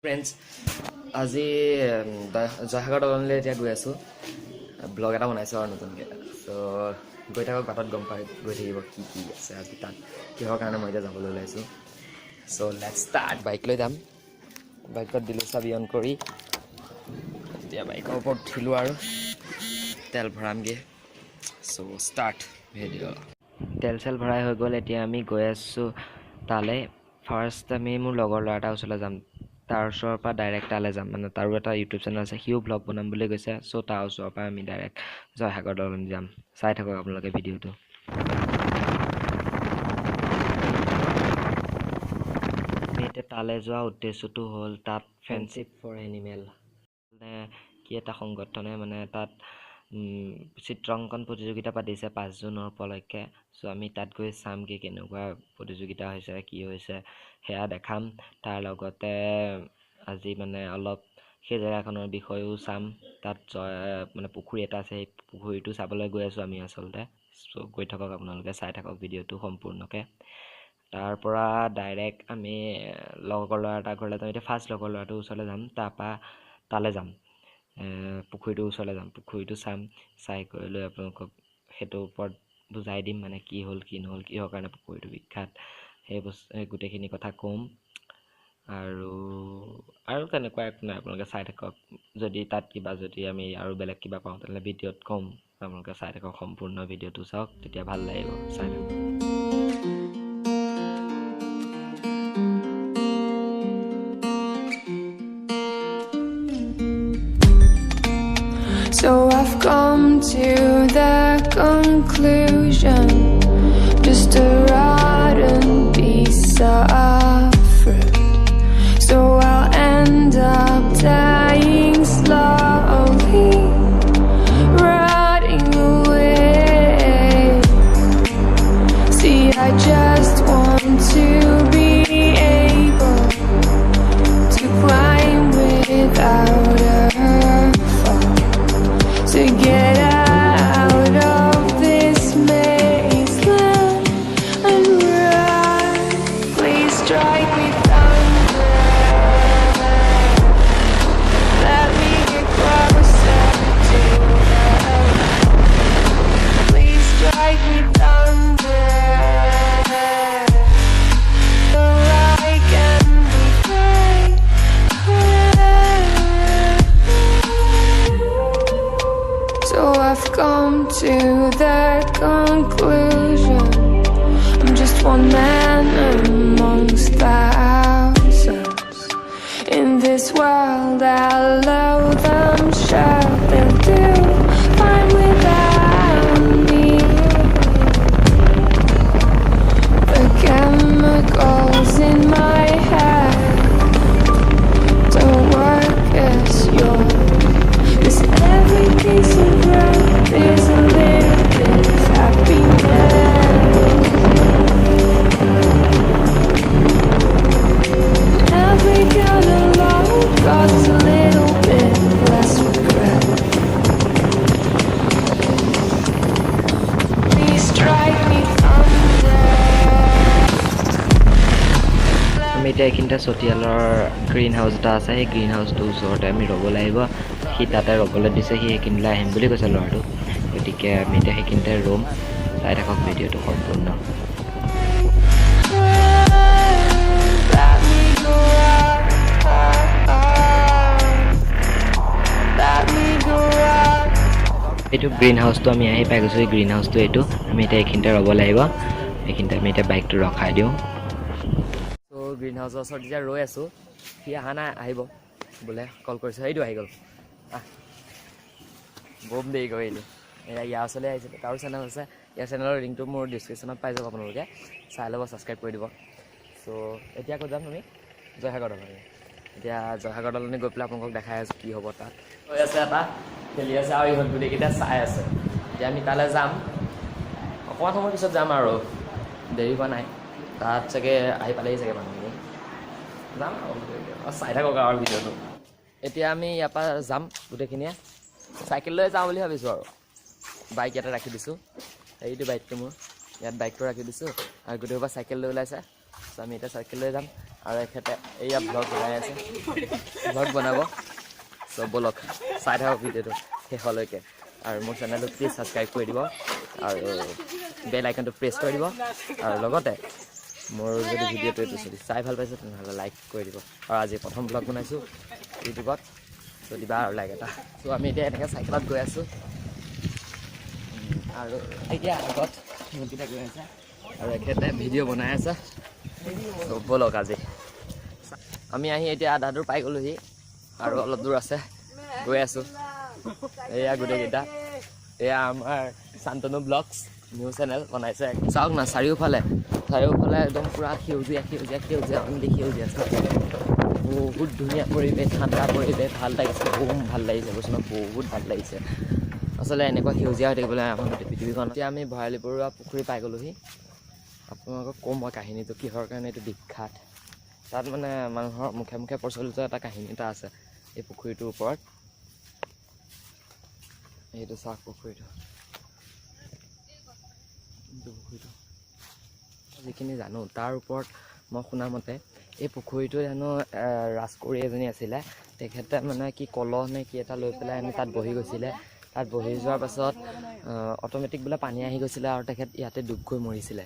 Friends আজি জয়সাগৰ দলনলৈ এতিয়া গৈ আছোঁ ব্লগ এটা বনাইছোঁ আৰু নতুনকৈ চ' গৈ থাকক বাটত গম পাই গৈ থাকিব কি কি আছে আজি তাত কিহৰ কাৰণে মই এতিয়া যাবলৈ ওলাইছোঁ চ' লেটছ ষ্টাৰ্ট বাইক লৈ যাম বাইকত দিলোঁ চাবি অন কৰি এতিয়া বাইকৰ ওপৰত উঠিলোঁ আৰু তেল ভৰামগৈ চ' ষ্টাৰ্ট ভিডিঅ' তেল চেল ভৰাই হৈ গ'ল এতিয়া আমি গৈ আছোঁ তালৈ ফাৰ্ষ্ট আমি মোৰ লগৰ ল'ৰা এটা ওচৰলৈ যাম তাৰ ওচৰৰ পৰা ডাইৰেক্ট তালৈ যাম মানে তাৰো এটা ইউটিউব চেনেল আছে সিও ব্লগ বনাম বুলি কৈছে চ' তাৰ ওচৰৰ পৰা আমি ডাইৰেক্ট জয়সাগৰ দলনি যাম চাই থাকক আপোনালোকে ভিডিঅ'টো আমি এতিয়া তালৈ যোৱা উদ্দেশ্যটো হ'ল তাত ফ্ৰেণ্ডশ্বিপ ফৰ এনিমেল মানে কি এটা সংগঠনে মানে তাত চিত্ৰাংকন প্ৰতিযোগিতা পাতিছে 5 জুনৰ উপলক্ষে চ' আমি তাত গৈ চামগৈ কেনেকুৱা প্ৰতিযোগিতা হৈছে কি হৈছে সেয়া দেখাম তাৰ লগতে আজি মানে অলপ সেই জেগাখনৰ বিষয়েও চাম তাত মানে পুখুৰী এটা আছে সেই পুখুৰীটো চাবলৈ গৈ আছোঁ আমি আচলতে চ' গৈ থাকক আপোনালোকে চাই থাকক ভিডিঅ'টো সম্পূৰ্ণকৈ তাৰ পৰা ডাইৰেক্ট আমি লগৰ ল'ৰা এটা ঘৰলৈ যাম এতিয়া ফাৰ্ষ্ট লগৰ ল'ৰাটোৰ ওচৰলৈ যাম তাৰপৰা তালৈ যাম পুখুৰীটোৰ ওচৰলৈ যাম পুখুৰীটো চাম চাই কৰি লৈ আপোনালোকক সেইটোৰ ওপৰত বুজাই দিম মানে কি হ'ল কি নহ'ল কিহৰ কাৰণে পুখুৰীটো বিখ্যাত সেই গোটেইখিনি কথা ক'ম আৰু তেনেকুৱা একো নাই আপোনালোকে চাই থাকক যদি তাত কিবা যদি আমি আৰু বেলেগ কিবা পাওঁ তেনেহ'লে ভিডিঅ'ত ক'ম আপোনালোকে চাই থাকক সম্পূৰ্ণ ভিডিঅ'টো চাওক তেতিয়া ভাল লাগিব চাই থাকক So I've come to the conclusion, just a rotten piece of fruit. So I'll end up dying slowly, rotting away. See, I just want to be able to climb without a to get out of this mazeland and run. Please strike me thunder. Let me get closer to love. Please strike me thunder. So I can be free. So I've come to the conclusion I'm just one man amongst thousands in this world. I'll them sure they'll do fine without me. The chemicals in my head don't work as yours. Cause every piece of road is a little bit of happiness. Every kind of love got a little bit less regret. Please strike me thunder. আমি এতিয়া এইখিনিতে চতিয়ালৰ green house এটা আছে সেই green হাউচটোৰ ওচৰতে আমি ৰ'ব লাগিব সি তাতে ৰ'বলৈ দিছে সি সেইখিনিলৈ আহিম বুলি কৈছে ল'ৰাটো গতিকে আমি এতিয়া সেইখিনিতে ৰুম চাই থাকক ভিডিঅ'টো সম্পূৰ্ণ এইটো গ্ৰীণ হাউচটো আমি আহি পাই গৈছোঁ এই গ্ৰীণ হাউচটো এইটো আমি এতিয়া এইখিনিতে ৰ'ব লাগিব এইখিনিতে আমি এতিয়া বাইকটো ৰখাই দিওঁ চ' গ্ৰীণ হাউচৰ ওচৰত এতিয়া ৰৈ আছোঁ সি অহা নাই আহিব বোলে কল কৰিছোঁ সেইটো আহি গ'ল বম দেৰি কৰিলোঁ এয়া ইয়াৰ ওচৰলৈ আহিছিলোঁ তাৰো চেনেল আছে ইয়াৰ চেনেলৰ লিংকটো মোৰ ডিছক্ৰিপশ্যনত পাই যাব আপোনালোকে চাই ল'ব ছাবস্ক্ৰাইব কৰি দিব চ' এতিয়া ক'ত যাম আমি জয়সাগৰ দলনি এতিয়া জয়সাগৰ দলনি গৈ পেলাই আপোনালোকক দেখাই আছোঁ কি হ'ব তাত হৈ আছে এটা খেলি আছে আৰু ইহঁত গোটেইকেইটা চাই আছে এতিয়া আমি তালৈ যাম অকণমান সময়ৰ পিছত যাম আৰু দেৰি হোৱা নাই তাত চাগে আহি পালেহি চাগে মানুহখিনি যাম আৰু চাই থাকক আৰু ভিডিঅ'টো এতিয়া আমি ইয়াৰ পৰা যাম গোটেইখিনিয়ে চাইকেল লৈ যাওঁ বুলি ভাবিছোঁ আৰু বাইক ইয়াতে ৰাখি দিছোঁ এইটো বাইকটো মোৰ ইয়াত বাইকটো ৰাখি দিছোঁ আৰু গোটেইসোপা চাইকেল লৈ ওলাইছে চ' আমি এতিয়া চাইকেল লৈ যাম আৰু এখেতে এয়া ব্লগ বনাই আছে ব্লগ বনাব চ' ব'লক চাই থাকক ভিডিঅ'টো শেষলৈকে আৰু মোৰ চেনেলটো প্লিজ ছাবস্ক্ৰাইব কৰি দিব আৰু বেল আইকনটো প্ৰেছ কৰি দিব আৰু লগতে মোৰ যদি ভিডিঅ'টো এইটো যদি চাই ভাল পাইছে তেনেহ'লে লাইক কৰি দিব আৰু আজি প্ৰথম ব্লগ বনাইছোঁ ইউটিউবত চ' দিবা আৰু লাইক এটা চ' আমি এতিয়া এনেকৈ চাইকেলত গৈ আছোঁ আৰু এতিয়া আগত সিহঁতকেইটা গৈ আছে আৰু এখেতে ভিডিঅ' বনাই আছে চ' ব'লক আজি আমি আহি এতিয়া আধা দূৰ পাই গ'লোহি আৰু অলপ দূৰ আছে গৈ আছোঁ এয়া গোটেইকেইটা এয়া আমাৰ শান্তনু ব্লগছ নিউ চেনেল বনাইছে চাওক না চাৰিওফালে একদম পূৰা সেউজীয়া অনলি সেউজীয়া বহুত ধুনীয়া পৰিৱেশ ঠাণ্ডা পৰিৱেশ ভাল লাগিছে ভাল লাগিছে কৈছোঁ ন বহুত ভাল লাগিছে আচলতে এনেকুৱা সেউজীয়া হৈ থাকিবলৈ আমাৰ গোটেই পৃথিৱীখন এতিয়া আমি ভৰালি বৰুৱা পুখুৰী পাই গ'লোহি আপোনালোকক ক'ম মই কাহিনীটো কিহৰ কাৰণে এইটো বিখ্যাত তাত মানে মানুহৰ মুখে মুখে প্ৰচলিত এটা কাহিনী এটা আছে এই পুখুৰীটোৰ ওপৰত এইটো চাওক পুখুৰীটো যিখিনি জানো তাৰ ওপৰত মই শুনা মতে এই পুখুৰীটো জানো ৰাজকোঁৱৰী এজনী আছিলে তেখেতে মানে কি কলহ নে কি এটা লৈ পেলাই আমি তাত বহি গৈছিলে তাত বহি যোৱাৰ পাছত অট'মেটিক বোলে পানী আহি গৈছিলে আৰু তেখেত ইয়াতে ডুব গৈ মৰিছিলে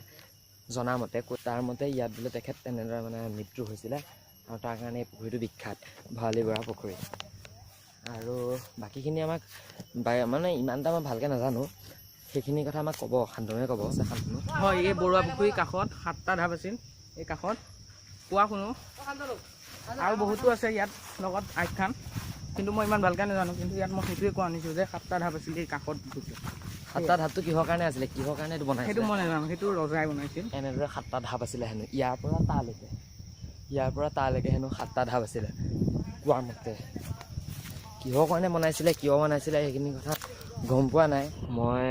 জনামতে তাৰ মতে ইয়াত বোলে তেখেত তেনেদৰে মানে মৃত্যু হৈছিলে আৰু তাৰ কাৰণে এই পুখুৰীটো বিখ্যাত ভৰালি বৰুৱা পুখুৰী আৰু বাকীখিনি আমাক মানে ইমান এটা মই ভালকৈ নাজানো সেইখিনি কথা আমাক ক'ব শান্তনুৱে ক'ব শান্তনু হয় এই বৰুৱা পুখুৰীৰ কাষত 7টা ঢাপ আছিল এই কাষত কোৱা শুনো আৰু বহুতো আছে ইয়াত লগত আখ্যান কিন্তু মই ইমান ভালকৈ নাজানো কিন্তু ইয়াত মই সেইটোৱে কোৱা শুনিছোঁ যে 7টা ঢাপ আছিল এই কাষত 7টা ঢাপটো কিহৰ কাৰণে আছিলে কিহৰ কাৰণে এইটো বনাইছিলে সেইটো মই নাজানো সেইটো ৰজাই বনাইছিল এনেদৰে 7টা ঢাপ আছিলে হেনো ইয়াৰ পৰা তালৈকে হেনো 7টা ঢাপ আছিলে কোৱাৰ মতে কিহৰ কাৰণে বনাইছিলে কিয় বনাইছিলে সেইখিনি কথা গম পোৱা নাই মই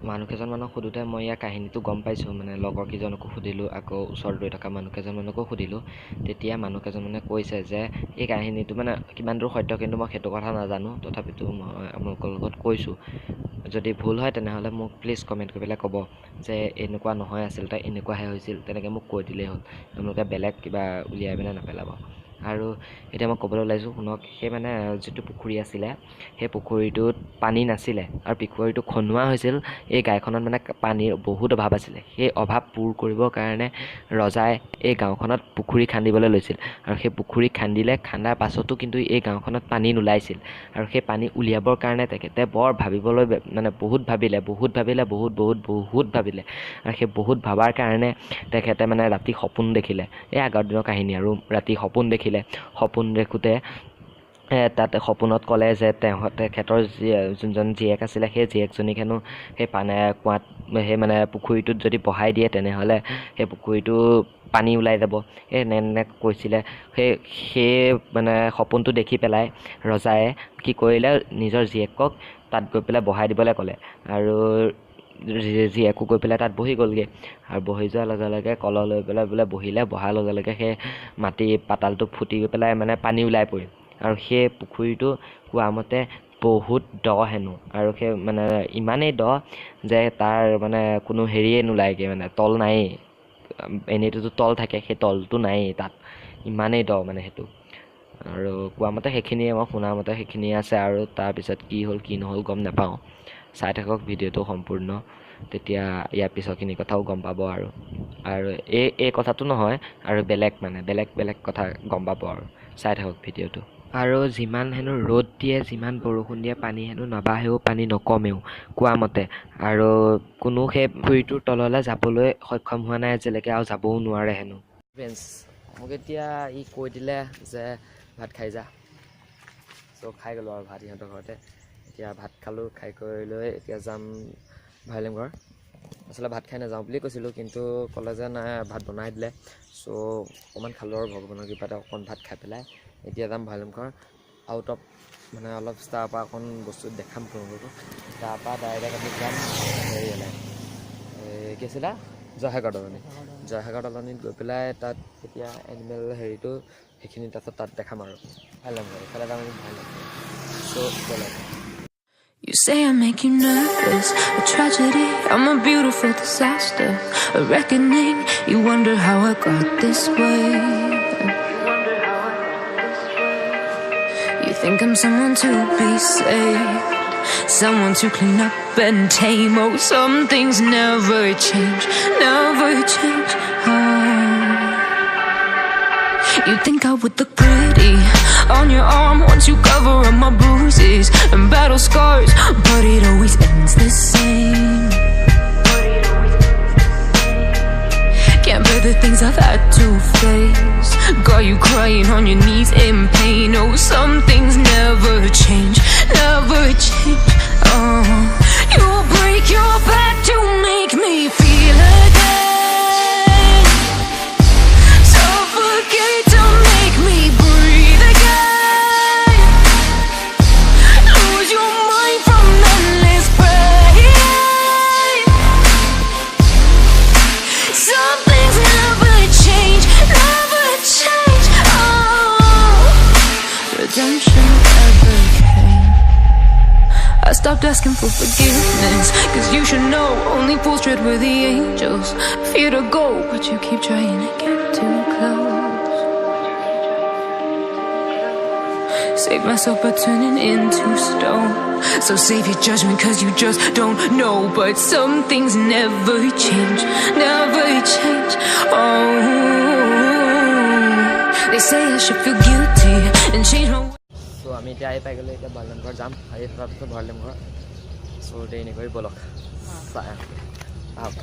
মানুহকেইজনমানক সোধোতে মই ইয়াৰ কাহিনীটো গম পাইছোঁ মানে লগৰ কেইজনকো সুধিলোঁ আকৌ ওচৰত ৰৈ থকা মানুহকেইজনমানকো সুধিলোঁ তেতিয়া মানুহকেইজনমানে কৈছে যে এই কাহিনীটো মানে কিমান দূৰ সত্য কিন্তু মই সেইটো কথা নাজানো তথাপিতো মই আপোনালোকৰ লগত কৈছোঁ যদি ভুল হয় তেনেহ'লে মোক প্লিজ কমেণ্ট কৰি পেলাই ক'ব যে এনেকুৱা নহয় আচলতে এনেকুৱাহে হৈছিল তেনেকৈ মোক কৈ দিলেই হ'ল আপোনালোকে বেলেগ কিবা উলিয়াই পেলাই নেপেলাব আৰু এতিয়া মই ক'বলৈ ওলাইছোঁ শুনক সেই মানে যিটো পুখুৰী আছিলে সেই পুখুৰীটোত পানী নাছিলে আৰু পুখুৰীটো খন্দুৱা হৈছিল এই গাঁওখনত মানে পানীৰ বহুত অভাৱ আছিলে সেই অভাৱ পূৰ কৰিবৰ কাৰণে ৰজাই এই গাঁওখনত পুখুৰী খান্দিবলৈ লৈছিল আৰু সেই পুখুৰী খান্দাৰ পাছতো কিন্তু এই গাঁওখনত পানী নোলাইছিল আৰু সেই পানী উলিয়াবৰ কাৰণে তেখেতে বৰ ভাবিবলৈ মানে বহুত ভাবিলে আৰু সেই বহুত ভাবাৰ কাৰণে তেখেতে মানে ৰাতি সপোন দেখিলে এই আগৰ দিনৰ কাহিনী আৰু ৰাতি সপোন দেখোঁতে তাত সপোনত ক'লে যে তেখেতৰ যোনজন জীয়েক আছিলে সেই জীয়েকজনীক হেনো সেই কুঁৱাত সেই মানে পুখুৰীটোত যদি বহাই দিয়ে তেনেহ'লে সেই পুখুৰীটো পানী ওলাই যাব এনে কৈছিলে সেই মানে সপোনটো দেখি পেলাই ৰজাই কি কৰিলে নিজৰ জীয়েকক তাত গৈ পেলাই বহাই দিবলৈ ক'লে আৰু জীয়েকো গৈ পেলাই তাত বহি গ'লগৈ আৰু বহি যোৱাৰ লগে লগে কলহ লৈ পেলাই বহাৰ লগে লগে সেই মাটি পাতালটো ফুটি গৈ পেলাই মানে পানী ওলাই পৰিল আৰু সেই পুখুৰীটো কোৱা মতে বহুত দ হেনো আৰু সেই মানে ইমানেই দ যে তাৰ মানে কোনো হেৰিয়ে নোলায়গৈ মানে তল নায়েই এনেইটোতো তল থাকে সেই তলটো নায়েই তাত ইমানেই দ মানে সেইটো আৰু কোৱা মতে সেইখিনিয়ে মই শুনা মতে সেইখিনিয়ে আছে আৰু তাৰপিছত কি হ'ল কি নহ'ল গম নাপাওঁ চাই থাকক ভিডিঅ'টো সম্পূৰ্ণ তেতিয়া ইয়াৰ পিছৰখিনি কথাও গম পাব আৰু এই কথাটো নহয় আৰু বেলেগ কথা গম পাব আৰু চাই থাকক ভিডিঅ'টো আৰু যিমান হেনো ৰ'দ দিয়ে যিমান বৰষুণ দিয়ে পানী হেনো নাবাঢ়েও পানী নকমেও কোৱা মতে আৰু কোনো সেই পুখুৰীটোৰ তললৈ যাবলৈ সক্ষম হোৱা নাই আজিলৈকে আৰু যাবও নোৱাৰে হেনো ফ্ৰেণ্ডছ মোক এতিয়া ই কৈ দিলে যে ভাত খাই যা চ' খাই গ'লোঁ আৰু ভাত ইহঁতৰ ঘৰতে এতিয়া ভাত খালোঁ খাই কৰি লৈ এতিয়া যাম ভাইলিম ঘৰ আচলতে ভাত খাই নাযাওঁ বুলি কৈছিলোঁ কিন্তু ক'লে যে নাই ভাত বনাই দিলে চ' অকণমান খালোঁ আৰু ভগৱানৰ কৃপাতে অকণমান ভাত খাই পেলাই এতিয়া যাম ভাইলিম ঘৰ আউট অফ মানে অলপ তাৰপৰা অকণ বস্তু দেখাম আপোনালোকক তাৰপৰা ডাইৰেক্ট আমি যাম হেৰিয়ালৈ কি আছিলে জয়সাগৰ দলনিত গৈ পেলাই তাত এতিয়া এনিমেল হেৰিটো সেইখিনি তাৰপিছত তাত দেখাম আৰু ভাইলিম ঘৰ এইফালে যাম আমি ভাইলিম চ' ব'লক You say I make you nervous, a tragedy, I'm a beautiful disaster, a reckoning, you wonder how I got this way. think I'm someone to be saved, someone to clean up and tame. Oh, some things never change, never change. Oh. You think I would look pretty on your arm once you cover up my bruises and battle scars, but it always ends the same. Can't bear the things I've had to face, got you crying on your knees in pain. Oh, some things never change, never change. Oh, you'll break your back to make me feel again, suffocate to make me breathe again, lose your mind from endless pain. Some things never change, never change. Oh, redemption ever came. I stopped asking for forgiveness, cause you should know only fools tread where the angels fear to go, but you keep trying to get too close. Save myself by turning into stone, so save your judgment cause you just don't know. But some things never change, never change. Oh, they say I should feel guilty and change my way. চ' আমি এতিয়া আহি পাই গ'লোঁ, এতিয়া ভৰলেমঘৰ যাম। আহি পোৱাৰ পিছত ভৰলেমঘৰ চ' দেৰি নকৰি ব'লক চাই আহক।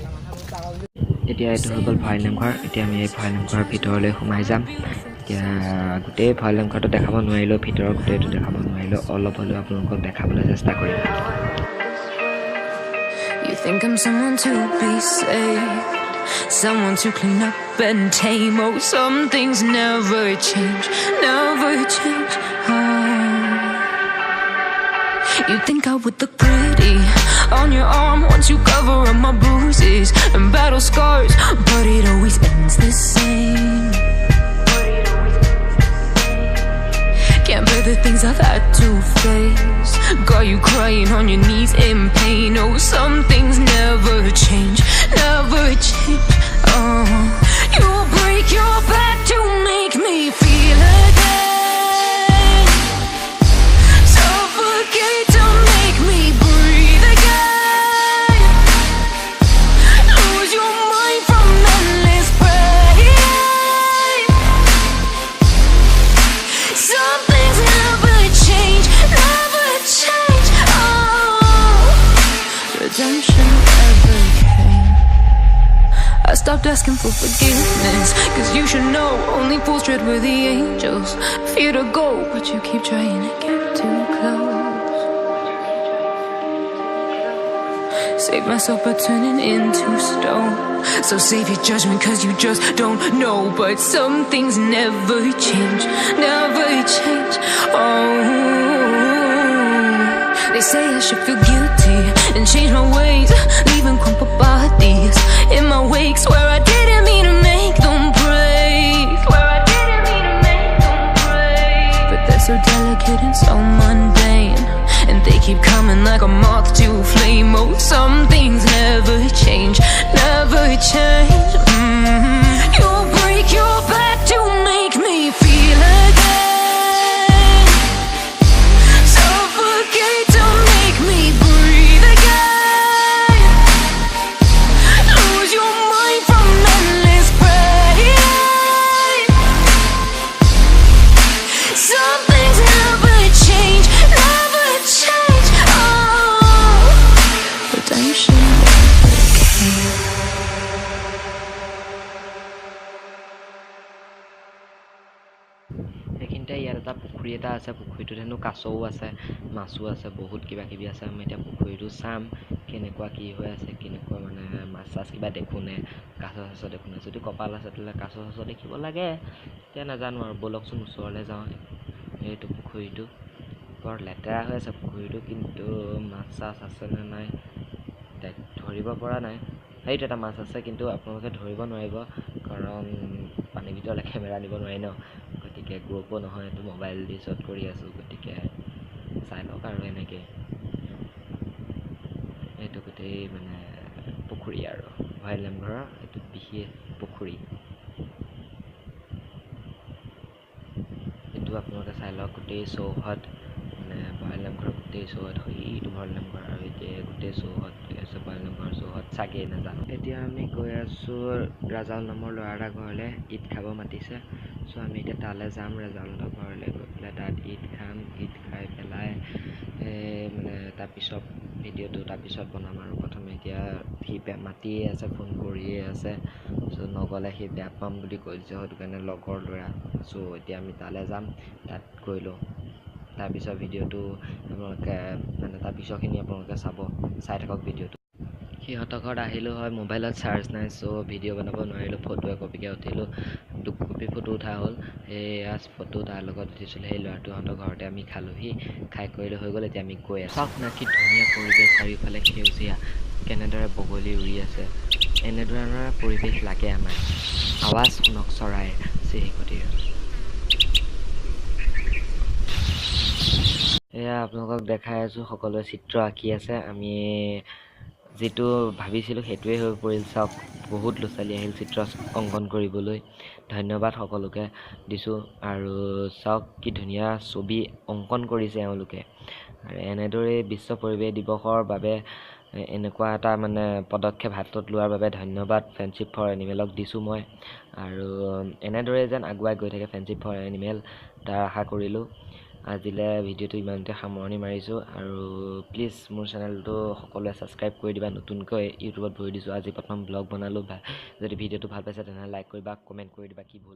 এতিয়া এইটো হৈ গ'ল ভৰলেমঘৰ। এতিয়া আমি এই ভৰলেমঘৰৰ ভিতৰলৈ সোমাই যাম। এতিয়া গোটেই ভৰলেমঘৰটো দেখাব নোৱাৰিলেও, ভিতৰৰ গোটেইটো দেখাব নোৱাৰিলেও, অলপ হ'লেও আপোনালোকক দেখাবলৈ চেষ্টা কৰিম। You think I'm someone to be saved, someone to clean up and tame. Oh, some things never change, never change. Oh, you think I would look pretty on your arm once you cover up my bruises and battle scars, but it always ends the same. Can't bear the things I've had to face, got you crying on your knees in pain. Oh, some things never change, never change. Oh, you'll break your back to make me feel again, suffocate to make me breathe again, lose your mind from endless pain. Some things never change, never change. Oh, redemption ever came. I stopped asking for forgiveness, cause you should know only fools tread where the angels fear to go, but you keep trying to get too close. Save myself by turning into stone, so save your judgment cause you just don't know. But some things never change, never change. Oh, they say I should feel guilty and change my ways, leaving crumpled bodies in my wake. Swear I didn't mean to make them break, swear I didn't mean to make them break. But they're so delicate and so mundane, and they keep coming like a moth to a flame. Oh, some things never change, never change. You'll break your back to make me feel again, suffocate to make me breathe again, lose your mind from endless pain. Some things never change, never change. Oh, redemption never came. সেইখিনিতে ইয়াত এটা পুখুৰী এটা আছে, পুখুৰীটোত হেনো কাছও আছে, মাছো আছে, বহুত কিবা কিবি আছে। আমি এতিয়া পুখুৰীটো চাম কেনেকুৱা কি হৈ আছে, কেনেকুৱা মানে মাছ চাছ কিবা দেখোনে, কাছ চাছ দেখোনে। যদি কপাল আছে তেতিয়াহ'লে কাছ চাছ দেখিব লাগে, এতিয়া নাজানো আৰু। ব'লকচোন ওচৰলৈ যাওঁ। এইটো পুখুৰীটো বৰ লেতেৰা হৈ আছে পুখুৰীটো, কিন্তু মাছ চাছ আছেনে নাই ধৰিব পৰা নাই। সেইটো এটা মাছ আছে, কিন্তু আপোনালোকে ধৰিব নোৱাৰিব, কাৰণ পানীৰ ভিতৰলৈ কেমেৰা নিব নোৱাৰি ন। গতিকে গ্ৰুপো নহয়, এইটো মোবাইল দি শ্বট কৰি আছোঁ, গতিকে চাই লওক আৰু এনেকৈ। এইটো গোটেই মানে পুখুৰী আৰু ভৰলেমঘৰৰ এইটো বিশেষ পুখুৰী। ভিডিঅ'টো আপোনালোকে চাই লওক গোটেই চৌহদ মানে ভঁৰাল নামঘৰৰ গোটেই চৌহদ এইটো ভঁৰাল নামঘৰ আৰু এতিয়া গোটেই চৌহদ আছে ভঁৰাল নামঘৰৰ চৌহদ চাগে নাজানো। এতিয়া আমি গৈ আছোঁ ৰাজাউল নামৰ ল'ৰা এটা ঘৰলৈ ঈদ খাব মাতিছে। চ' আমি এতিয়া তালৈ যাম ৰাজাউলৰ ঘৰলৈ গৈ পেলাই তাত ঈদ খাম। ঈদ খাই পেলাই মানে তাৰপিছত ভিডিঅ'টো তাৰপিছত বনাম আৰু প্ৰথমে এতিয়া সি মাতিয়ে আছে ফোন কৰিয়ে আছে। চ' নগ'লে সি বেয়া পাম বুলি কৈছে সেইটো কাৰণে লগৰ ল'ৰা। চ' এতিয়া আমি তালৈ যাম তাত গৈ লওঁ তাৰপিছত ভিডিঅ'টো আপোনালোকে মানে তাৰপিছৰখিনি আপোনালোকে চাই থাকক ভিডিঅ'টো। সিহঁতৰ ঘৰত আহিলোঁ হয় মোবাইলত চাৰ্জ নাই চ' ভিডিঅ' বনাব নোৱাৰিলোঁ ফটো একপিকে উঠিলোঁ 2 কপি ফটো উঠা হ'ল। সেয়া ফটো তাৰ লগত উঠিছিলোঁ সেই ল'ৰাটোহঁতৰ ঘৰতে আমি খালোঁহি খাই কৰিলোঁ হৈ গ'ল। এতিয়া আমি গৈ আছোঁ চাওক না কি ধুনীয়া পৰিৱেশ চাৰিওফালে সেউজীয়া কেনেদৰে বগলী উৰি আছে। এনেধৰণৰ পৰিৱেশ লাগে আমাৰ। আৱাজ শুনক চৰাইৰ চিৰিকটিৰ। এয়া আপোনালোকক দেখাই আছোঁ সকলোৱে চিত্ৰ আঁকি আছে। আমি যিটো ভাবিছিলোঁ সেইটোৱে হৈ পৰিল চাওক বহুত ল'ৰা ছোৱালী আহিল চিত্ৰ অংকন কৰিবলৈ। ধন্যবাদ সকলোকে দিছোঁ আৰু চাওক কি ধুনীয়া ছবি অংকন কৰিছে এওঁলোকে। আৰু এনেদৰেই বিশ্ব পৰিৱেশ দিৱসৰ বাবে এনেকুৱা এটা মানে পদক্ষেপ হাতত লোৱাৰ বাবে ধন্যবাদ ফ্ৰেণ্ডশ্বিপ ফৰ এনিমেলক দিছোঁ মই। আৰু এনেদৰে যেন আগুৱাই গৈ থাকে ফ্ৰেণ্ডশ্বিপ ফৰ এনিমেল তাৰ আশা কৰিলোঁ। আজিলৈ ভিডিঅ'টো ইমানতে সামৰণি মাৰিছোঁ আৰু প্লিজ মোৰ চেনেলটো সকলোৱে ছাবস্ক্ৰাইব কৰি দিবা। নতুনকৈ ইউটিউবত ভৰি দিছোঁ আজি প্ৰথম ব্লগ বনালোঁ। যদি ভিডিঅ'টো ভাল পাইছে তেনেহ'লে লাইক কৰিবা কমেণ্ট কৰি দিবা কি ভুল